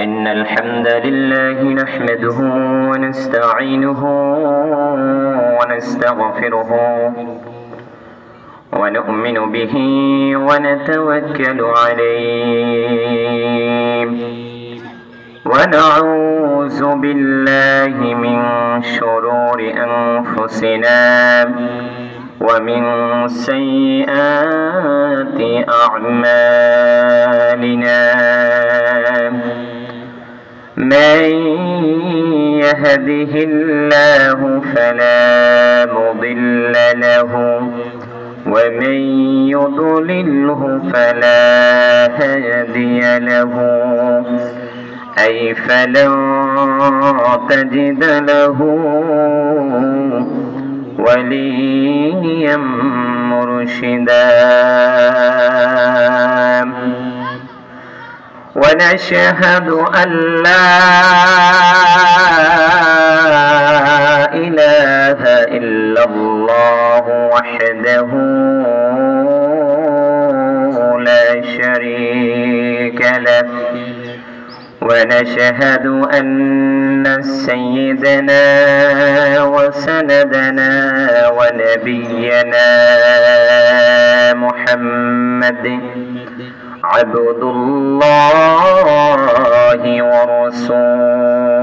إن الحمد لله نحمده ونستعينه ونستغفره ونؤمن به ونتوكل عليه ونعوذ بالله من شرور أنفسنا ومن سيئات أعمالنا من يهده الله فلا مضل له ومن يضلله فلا هادي له أي فلن تجد له وليا مرشدا ونشهد أن لا إله إلا الله وحده لا شريك له ونشهد أن سيدنا وسندنا ونبينا محمد عبد الله ورسوله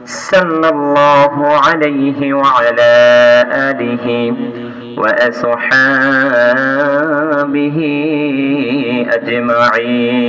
صلى الله عليه وعلى آله وأصحابه أجمعين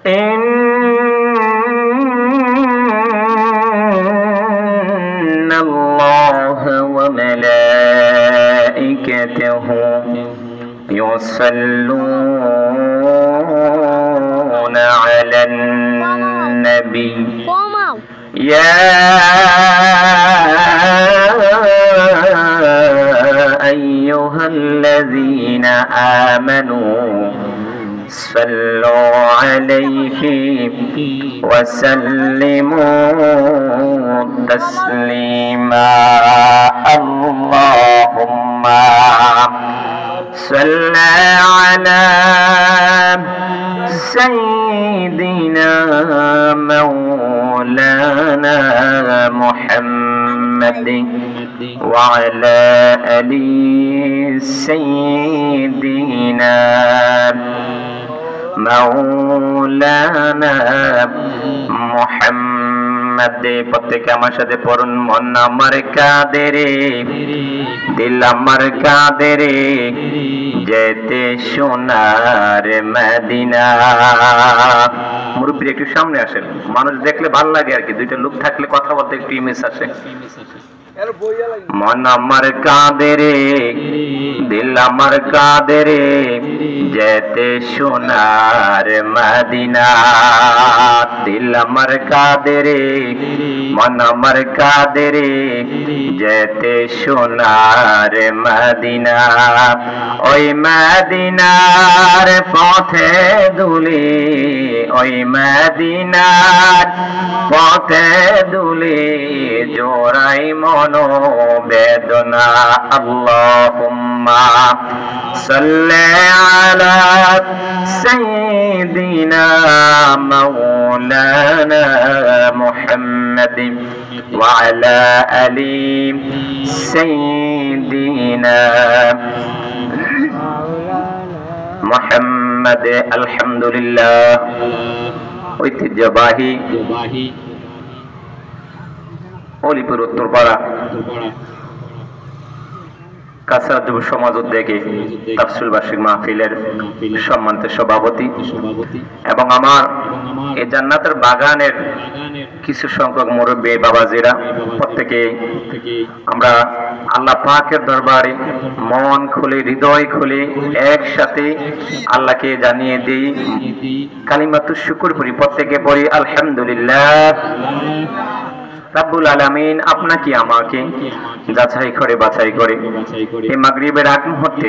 إن الله وملائكته يصلون على النبي يا أيها الذين آمنوا صلوا عليه وسلموا تسليما اللهم صل على سيدنا مولانا محمد وعلى آل سيدنا مولانا محمد প্রত্যেকে আমার সাথে পড়ুন মন আমার কাঁদে রে দিল আমার কাঁদে রে যেতে সোনার মদিনা মুরব্বি একটু সামনে আসেন মানুষ দেখলে ভালো লাগে আর কি দুইটা লোক থাকলে কথা বলতে একটু ইমেজ আসে মন আমার কাঁদে রে দিল আমার কাঁদে রে যেতে সোনার মদিনা দিল আমার কাঁদে রে মন আমার কাঁদে রে যেতে সোনার মদিনা ওই মদিনার পথে দুলি ওই মদিনার পথে দুলি জোড়াই মনো বেদনা আল্লাহুম্মা সাল্লি আলা সাইয়্যিদিনা মাওলানা মুহাম্মাদ ওয়া আলা আলি সাইয়্যিদিনা মুহাম্মাদ আলহামদুলিল্লাহ ঐতিহ্যবাহী অলিপুর উত্তরপাড়া কাছাড় যুব সমাজ উদ্যোগে তাফসীর বার্ষিক মাহফিলের সম্মানিত সভাপতি এবং আমার এই জান্নাতের বাগানের কিছু সংখ্যক মুরব্বী বাবাজিরা প্রত্যেকে আমরা আল্লাহ পাকের দরবারে মন খুলে হৃদয় খুলে একসাথে আল্লাহকে জানিয়ে দিই কালিমাতুশ শুকর পড়ি প্রত্যেকে পড়ি আলহামদুলিল্লাহ রাব্বুল আলামিন আপনাকে আমাকে যাচাই করে বাছাই করে এই মাগরিবের আগ মুহূর্তে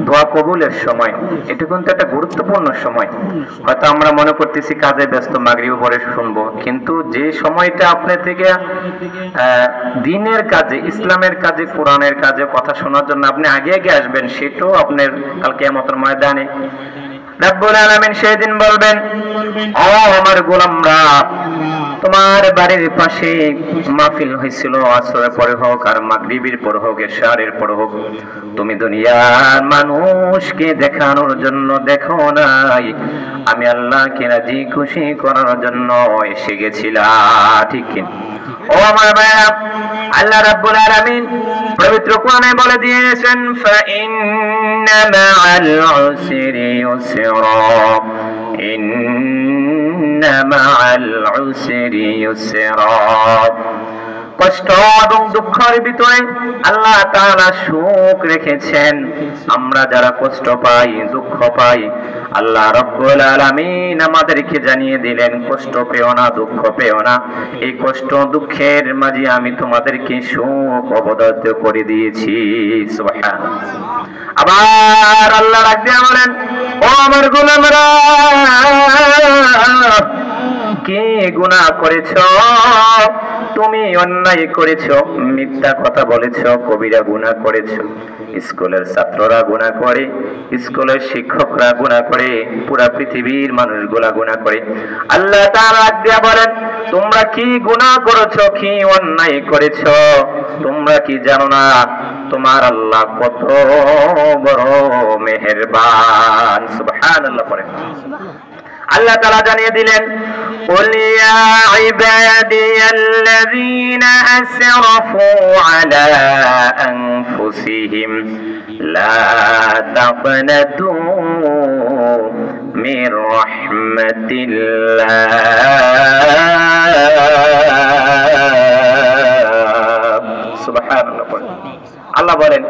দোয়া কবুলের সময় এটা কিন্তু একটা গুরুত্বপূর্ণ সময়। হয়তো আমরা মনে করতেছি কাজে ব্যস্ত মাগরিব পরে শুনবো, কিন্তু যে সময়টা আপনার থেকে দিনের কাজে, ইসলামের কাজে, কোরআনের কাজে কথা শোনার জন্য আপনি আগে আগে আসবেন, সেটাও আপনার কাল কিয়ামতের ময়দানে রব্বুল আলামিন সেদিন বলবেন, ও আমার গোলামরা, তোমার বাড়ির পাশে মাহফিল হয়েছিল, আসরের পরে হোক আর মাগরিবের পরে হোক, এশারের পরে হোক, তুমি দুনিয়ার মানুষকে দেখানোর জন্য দেখো নাই, আমি আল্লাহকে রাজি খুশি করার জন্য এসে গেছিলাম। ঠিক কি? ও আমার ভাইরা, আল্লাহ রাব্বুল আলামিন পবিত্র কোরআনে বলে দিয়েছেন, ফাইন্না মাআল উসরি ইউসরা, ইন্না মাআল উসরি ইউসরা। কষ্ট এবং দুঃখের ভিতরে আল্লাহ তাআলা সুখ রেখেছেন। আমরা যারা কষ্ট পাই, দুঃখ পাই, আল্লাহ রাব্বুল আলামিন আমাদেরকে জানিয়ে দিলেন, কষ্ট পেও না, দুঃখ পেও না, এই কষ্ট দুঃখের মাঝে আমি তোমাদেরকে সুখ অবদান করে দিয়েছি। সুবহানাল্লাহ। আবার আল্লাহ ডাক দিয়ে বলেন, ও আমার গোলামরা, কি গুনাহ করেছো? তুমি অন্যায় করেছো, মিথ্যা কথা বলেছো, কবিরা গুনাহ করেছো, স্কুলের ছাত্ররা গুনাহ করে, স্কুলের শিক্ষকরা গুনাহ করে, পুরা পৃথিবীর মানুষগুলা গুনাহ করে। আল্লাহ তাআলা দিয়া বলেন, তোমরা কি গুনাহ করেছো, কি অন্যায় করেছো? তোমরা কি জানো না তোমার আল্লাহ কত বড় মেহেরবান? সুবহানাল্লাহ। পড়েন। আল্লাহ তাআলা জানিয়ে দিলেন, কুল ইয়া ইবাদিয়াল্লাযীনা আসরাফু আলা আনফুসিহিম লা তাকনাতু মির রাহমাতিল্লাহ। সুবহানাল্লাহ। আল্লাহ বলেন,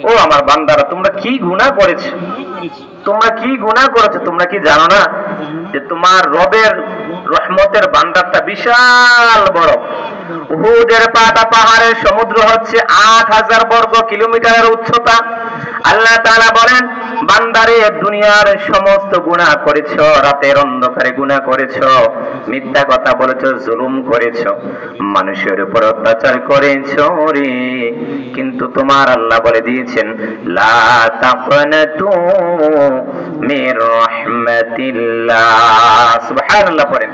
ও আমার বান্দারা, তোমরা কি গুনাহ করেছো? তোমরা কি গুনাহ করেছো? তোমরা কি জানো না যে তোমার রবের রহমতের ভান্ডারটা বিশাল বড়? উহুদের পাহাড়ের সমুদ্র হচ্ছে ৮,০০০ বর্গ কিলোমিটারের উচ্চতা। আল্লাহ তাআলা বলেন, বান্দারে, দুনিয়ার সমস্ত গুনাহ করেছো, রাতের অন্ধকারে গুনাহ করেছো, মিথ্যা কথা বলেছো, জুলুম করেছো, মানুষের উপর অত্যাচার করেছো রে, কিন্তু তোমার আল্লাহ বলে দিয়েছেন, লা তাকনাতু মির রাহমাতিল্লাহ। সুবহানাল্লাহ। পড়েন,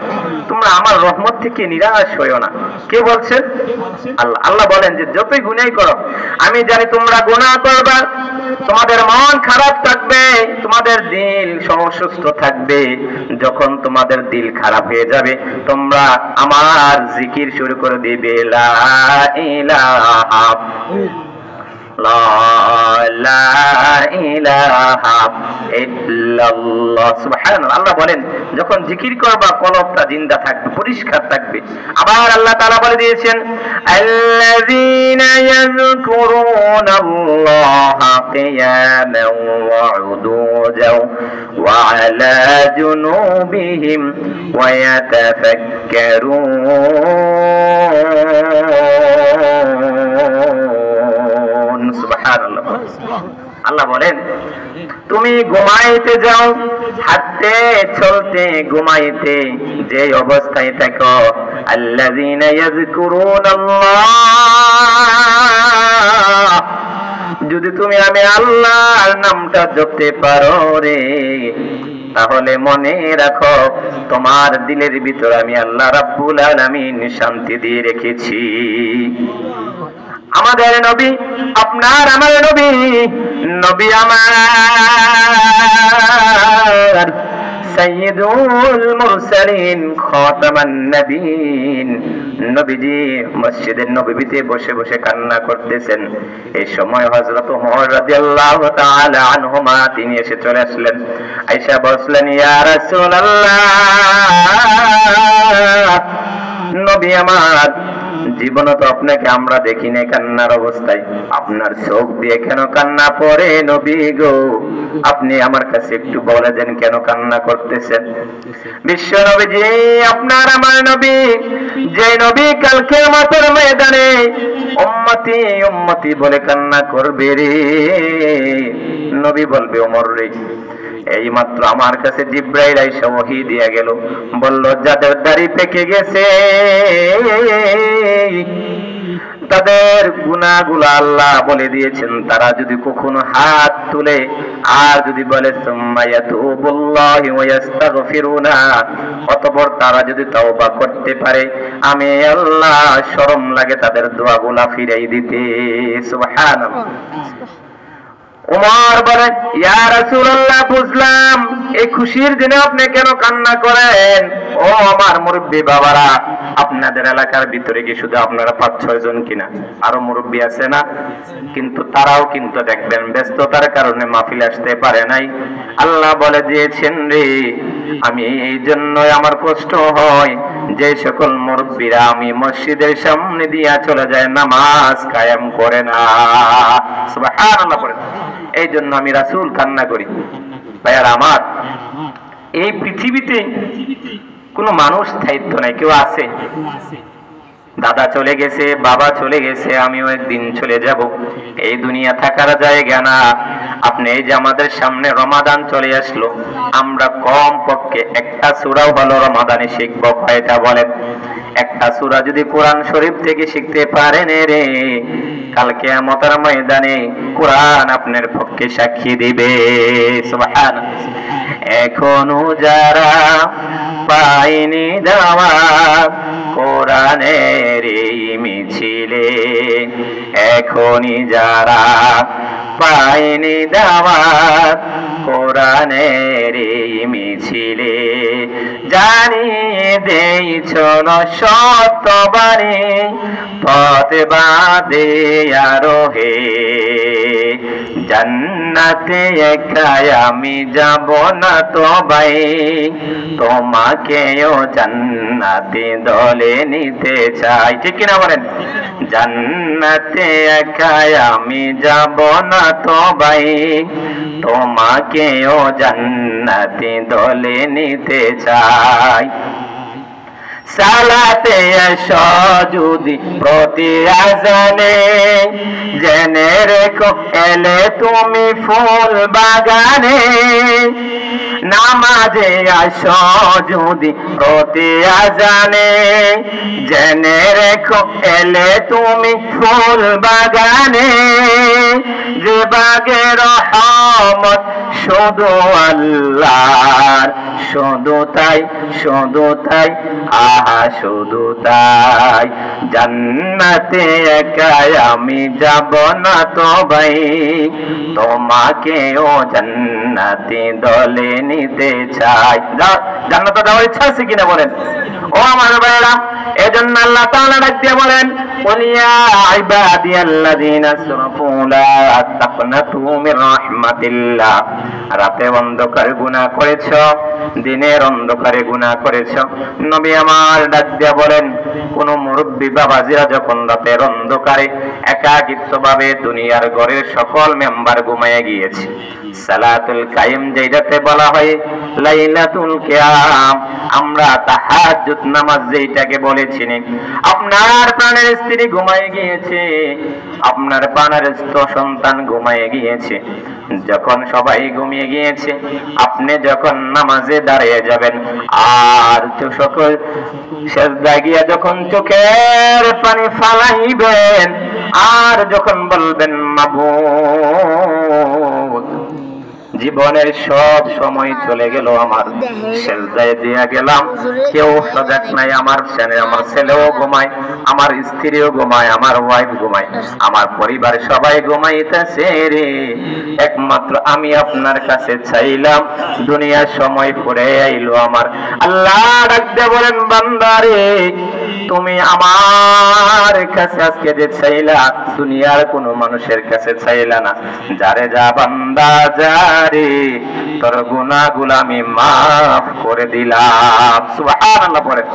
তোমরা আমার রহমত থেকে নিরাশ হইও না। কে বলছেন? আল্লাহ। আল্লাহ বলেন যে যতই গুনাহ করো, আমি জানি তোমরা গুনাহ করবা, তোমাদের মন খারাপ থাকবে, তোমাদের দিল অসুস্থ থাকবে। যখন তোমাদের দিল খারাপ হয়ে যাবে, তোমরা আমার জিকির শুরু করে দিবে, লা ইলাহা আল্লাহ বলেন, যখন জিকির করবা কলবটা জিন্দা থাকবে, পরিষ্কার থাকবে। আবার আল্লাহ তাআলা বলে দিয়েছেন, আল্লাযীনা ইয়াযকুরুনাল্লাহা কিয়ামান ওয়া উদুজাও ওয়া আলা জুনুবিহিম ওয়া ইয়াতাফাক্কারুন। সুবহানাল্লাহ। আল্লাহ বলেন, তুমি ঘুমাইতে যাও, হাঁটতে চলতে ঘুমাইতে যে অবস্থায় থাকো, আল্লাযীনা ইয়াযকুরুনাল্লাহ, যদি তুমি আমি আল্লাহর নামটা জপতে পারো রে, তাহলে মনে রাখো তোমার দিলের ভিতর আমি আল্লাহ রাব্বুল আলামিন শান্তি দিয়ে রেখেছি। আমাদের নবী, আপনার আমার নবী, নবী আমার সাইয়্যিদুল মুরসালিন, খাতামান নবীন, নবীজি মসজিদের নববীতে বসে বসে কান্না করতেছেন। এই সময় হযরত ওমর রাদিয়াল্লাহু তাআলা আনহুমা তিনি এসে চলে আসলেন। আয়েশা বললেন, ইয়া রাসূলুল্লাহ, নবী আমার, জীবনে তো আপনাকে আমরা দেখি না কান্নার অবস্থায়, আপনার চোখ দিয়ে কেন কান্না পড়ে নবী গো? আপনি আমার কাছে একটু বলে দেন কেন কান্না করতেছেন? বিশ্ব নবীজি, আপনার আমার নবী, যে নবী কাল কিয়ামতের ময়দানে উম্মতি উম্মতি বলে কান্না করবে রে, নবী বলবে, ওমর রে, এই মাত্র আমার কাছে জিব্রাইল আইসা ওহী দিয়ে গেল, বলল যাদের দাড়ি পেকে গেছে, তাদের গুনাহগুলো আল্লাহ বলে দিয়েছেন। তারা যদি কখনো হাত তুলে আর যদি বলে সুম্মা ইয়াতুবুল্লাহি ওয়া ইস্তাগফিরুনা, অতঃপর তারা যদি তওবা করতে পারে, আমি আল্লাহ শরম লাগে তাদের দোয়াগুলা ফিরাই দিতে। সুবহানাল্লাহ। উমর বলেন, ইয়া রাসূলুল্লাহ, বুঝলাম এই খুশির দিনে আপনি কেন কান্না করেন। ও আমার মুরব্বী বাবারা, আপনাদের এলাকার ভিতরে কি শুধু আপনারা 5-6 জন কিনা, আরো মুরব্বী আছে না? কিন্তু তারাও কিন্তু দেখবেন ব্যস্ততার কারণে মাহফিল আসতে পারে নাই। আল্লাহ বলে দিয়েছেন রে, আমি এই জন্যই আমার কষ্ট হয় যে সকল মুরব্বীরা আমি মসজিদের সামনে দিয়া চলে যায়, নামাজ কায়েম করে না। সুবহানাল্লাহ পড়েন। এই জন্য আমি রাসূল কান্না করি। ভাইয়ার আমার, এই পৃথিবীতে কোনো মানুষ স্থায়িত্ব নাই। কেউ আছে? দাদা চলে গেছে, বাবা চলে গেছে, আমিও একদিন চলে যাব। এই দুনিয়া থাকার জায়গা না। আপনি এই যে আমাদের সামনে রমাদান চলে আসলো, আমরা কম পক্ষে একটা সূরাও ভালো রমাদানে শিখবো কয়টা বলেন? একটা সূরা যদি কোরআন শরীফ থেকে শিখতে পারেন রে, কাল কিয়ামতের ময়দানে কোরআন আপনার পক্ষে সাক্ষী দিবে। সুবহানাল্লাহ। এখনো যারা পায়নি দাওয়াত কোরআনের এই মিছিলে, এখনই যারা পায়নি দাওয়াত কোরআনের এই মিছিলে, জানিয়ে দেই চলো সত্যবাণী, পথ বাদে আরোহে, জান্নাতে একাই আমি যাব না তো ভাই, তোমাকেও জান্নাতে দলে নিতে চাই। ঠিক কিনা বলেন? জান্নাতে একাই আমি যাব না তো ভাই, তোমাকেও জান্নাতে দলে নিতে চাই। সালাতে এসো যদি প্রতি আজানে, জেনে রেখো এলে তুমি ফুল বাগানে, নামাজে আসো যদি প্রতি আজানে, জেনে রেখো এলে তুমি ফুল বাগানে, যে বাগে রহমত শুধু আল্লাহর, শুধু তাই শুধু তাই আহা শুধু তাই, জান্নাতে একাই আমি যাব না তো ভাই, তোমাকেও জান্নাতে দলে নিতে চাই। জান্নাতে যাওয়ার ইচ্ছা আছে কিনা বলেন? ও আমার ভাইরা, এজন্য আল্লাহ তাআলা ডাক দিয়ে বলেন, কুল ইয়া ইবাদিয়াল্লাযীনা আসরাফু লা তাকনাতু মির রাহমাতিল্লাহ। রাতে অন্ধকারে গুনাহ করেছো, দিনের অন্ধকারে গুনাহ করেছো। নবী আমার ডাক দিয়ে বলেন, কোন মুরব্বী বাবাজিরা যখন রাতের অন্ধকারে একাকিত্বভাবে দুনিয়ার ঘরের সকল মেম্বার ঘুমিয়ে গিয়েছে, সালাতুল কায়েম যেটাতে বলা হয় লাইলাতুল কিয়াম, আমরা তাহাজ্জুদ নামাজ যেটাকে বলেছি, আপনার প্রাণের স্ত্রী ঘুমিয়ে গিয়েছে, আপনার প্রাণের সন্তান ঘুমিয়ে গিয়েছে, যখন সবাই ঘুমিয়ে গিয়েছে আপনি যখন নামাজে দাঁড়িয়ে যাবেন আর সকল সেজদায় গিয়া যখন চোখের পানি ফালাইবেন আর যখন বলবেন মাবুদ জীবনের সব সময় চলে গেল, আমার সেজদায় দিয়া গেলাম, কেউ সজাগ নাই, আমার ছেলেও ঘুমায়, আমার স্ত্রীও ঘুমায়, আমার ওয়াইফ ঘুমায়, আমার পরিবার সবাই ঘুমাইতেছে রে, একমাত্র আমি আপনার কাছে চাইলাম, দুনিয়ার সময় পড়ে আইলো আমার। আল্লাহ ডাকতে বলেন, বান্দারে তুমি আমার কাছে আজকে যে চাইলা, দুনিয়ার কোনো মানুষের কাছে চাইলা না, যারে যা বান্দা যারে তোর গুনাহগুলো আমি মাফ করে দিলাম। সুবহানাল্লাহ পড়েন।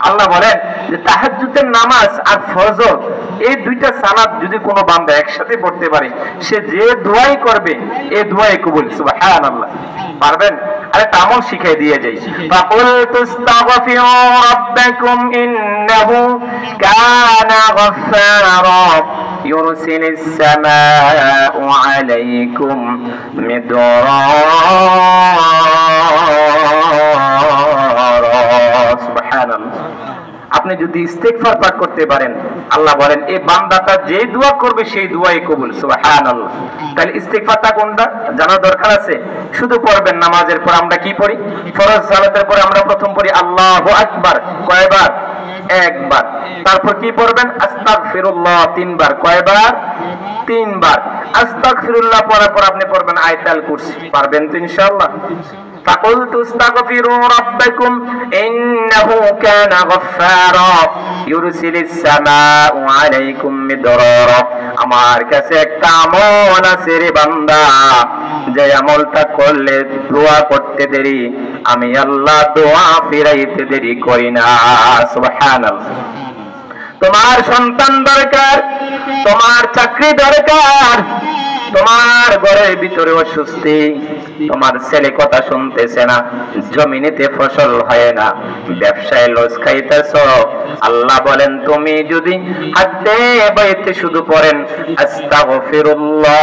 আল্লাহ বলেন যে তাহাজ্জুদের নামাজ আর ফজর এই দুইটা সালাত যদি কোনো বান্দা একসাথে পড়তে পারে, সে যে দোয়াই করবে এই দোয়াই কবুল। সুবহানাল্লাহ। পারবেন? আরে আমল শিখিয়ে দিয়ে যাই। ফাকুল তুস্তাগফিরু রাব্বাকুম ইন্নাহু কানা গফফারা ইউরসিলিস সামাউ আলাইকুম মিদরারা। সুবহানাল্লাহ। আপনি যদি ইস্তেগফার পাঠ করতে পারেন, আল্লাহ বলেন এই বান্দাটা যে দোয়া করবে সেই দোয়াই কবুল। সুবহানাল্লাহ। তাহলে ইস্তেগফারটা কোনটা জানা দরকার আছে। শুধু পড়বেন নামাজের পর আমরা কি পড়ি? ফরজ সালাতের পরে আমরা প্রথম পড়ি আল্লাহু আকবার, কয়বার? একবার। তারপর কি পড়বেন? আস্তাগফিরুল্লাহ, তিনবার। কয়বার? তিনবার। আস্তাগফিরুল্লাহ পড়ার পর আপনি পড়বেন আয়াতুল কুরসি। পারবেন তো ইনশাআল্লাহ? فقلت استغفروا ربكم إنه كان غفارا يرسل السماء عليكم مدرارا। আমার কাছে একটা আমল আছে রে বান্দা, যে আমলটা করলে দোয়া করতে দেরি, আমি আল্লাহ দোয়া ফিরাইতে দেরি করি না। সুবহানাল্লাহ। তোমার সন্তান দরকার, তোমার চাকরি দরকার, তোমার ঘরের ভিতরে অসুস্থি, তোমার ছেলে কথা শুনতেছে না, জমিনেতে ফসল হয় না, ব্যবসায় লস খাইতেছ, আল্লাহ বলেন তুমি যদি হাতে বাইতে শুধু পড়েন আস্তাগফিরুল্লাহ,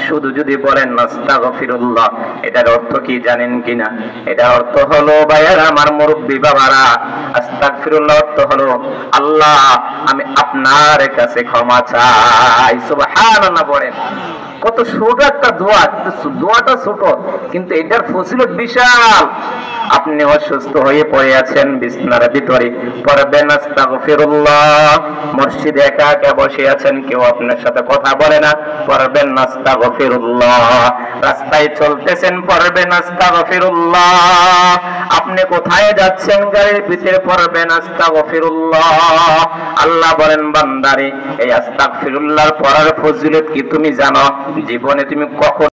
শুধু যদি বলেন আস্তাগফিরুল্লাহ, এটার অর্থ কি জানেন কিনা? এটার অর্থ হলো ভাইয়ারা, আমার মুরব্বী বাবারা, আস্তাগফিরুল্লাহ অর্থ হলো আল্লাহ আমি আপনার কাছে ক্ষমা চাই। সুবহানাল্লাহ বলেন। কত ছোট একটা দোয়া, দোয়াটা ছোট কিন্তু এটার ফজিলত বিশাল। আপনি অসুস্থ হয়ে পড়ে আছেন বিছানার ভিতরে, পড়বেন আস্তাগফিরুল্লাহ। মসজিদে একা একা বসে আছেন, কেউ আপনার সাথে কথা বলে না, পড়বেন আস্তাগফিরুল্লাহ। রাস্তায় চলতেছেন, পড়বেন আস্তাগফিরুল্লাহ। আপনি কোথায় যাচ্ছেন, গাড়ির ভিতরে, পড়বেন আস্তাগফিরুল্লাহ। আল্লাহ বলেন বান্দারে, এই আস্তাগফিরুল্লাহ পড়ার ফজিলত কি তুমি জানো? জীবনে তুমি কখন